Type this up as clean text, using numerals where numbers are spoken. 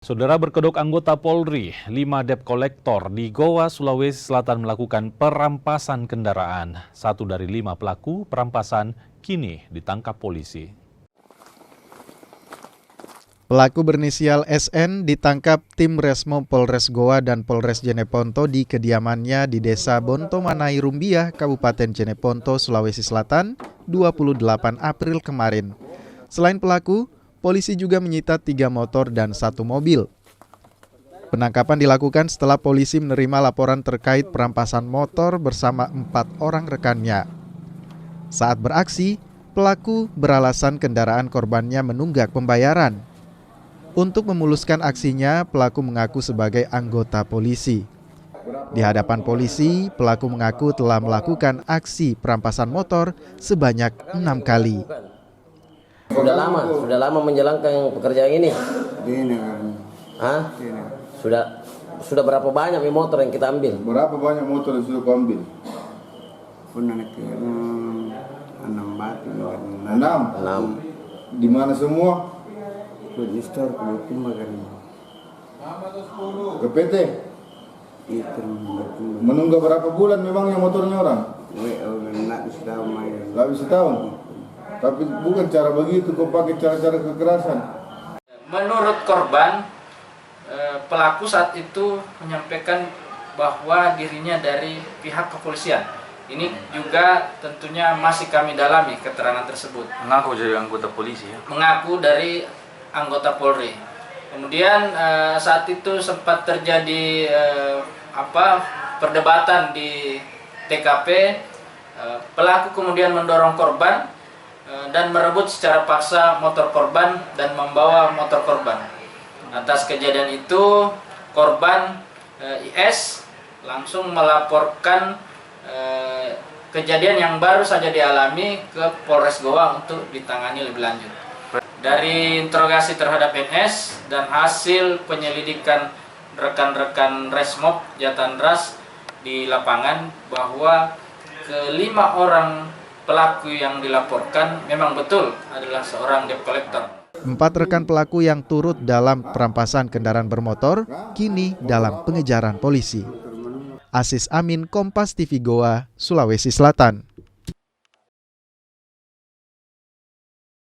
Saudara berkedok anggota Polri, 5 debt kolektor di Goa, Sulawesi Selatan melakukan perampasan kendaraan. 1 dari 5 pelaku perampasan kini ditangkap polisi. Pelaku berinisial SN ditangkap tim Resmo Polres Goa dan Polres Jeneponto di kediamannya di Desa Bontomanai Rumbiah, Kabupaten Jeneponto, Sulawesi Selatan, 28 April kemarin. Selain pelaku, polisi juga menyita 3 motor dan 1 mobil. Penangkapan dilakukan setelah polisi menerima laporan terkait perampasan motor bersama 4 orang rekannya. Saat beraksi, pelaku beralasan kendaraan korbannya menunggak pembayaran. Untuk memuluskan aksinya, pelaku mengaku sebagai anggota polisi. Di hadapan polisi, pelaku mengaku telah melakukan aksi perampasan motor sebanyak 6 kali. Sudah lama menjalankan pekerjaan ini. Hah? Sudah berapa banyak motor yang kita ambil? Berapa banyak motor yang sudah kau ambil? Pernah ke 6 batu. 6. Di mana semua? Di store ke Ke PT? Itu Menunggak berapa bulan memangnya motornya orang? Nggak bisa tahu. Nggak bisa tahu. Tapi bukan cara begitu, kau pakai cara-cara kekerasan. Menurut korban, pelaku saat itu menyampaikan bahwa dirinya dari pihak kepolisian. Ini juga tentunya masih kami dalami keterangan tersebut. Mengaku dari anggota polisi ya? Mengaku dari anggota Polri. Kemudian saat itu sempat terjadi perdebatan di TKP. Pelaku kemudian mendorong korban dan merebut secara paksa motor korban dan membawa motor korban. Atas kejadian itu, korban IS langsung melaporkan kejadian yang baru saja dialami ke Polres Goa untuk ditangani lebih lanjut. Dari interogasi terhadap NS dan hasil penyelidikan rekan-rekan Resmob Jatandras di lapangan bahwa ke-5 orang pelaku yang dilaporkan memang betul adalah seorang debt collector. 4 rekan pelaku yang turut dalam perampasan kendaraan bermotor kini dalam pengejaran polisi. Asis Amin, Kompas TV Goa, Sulawesi Selatan.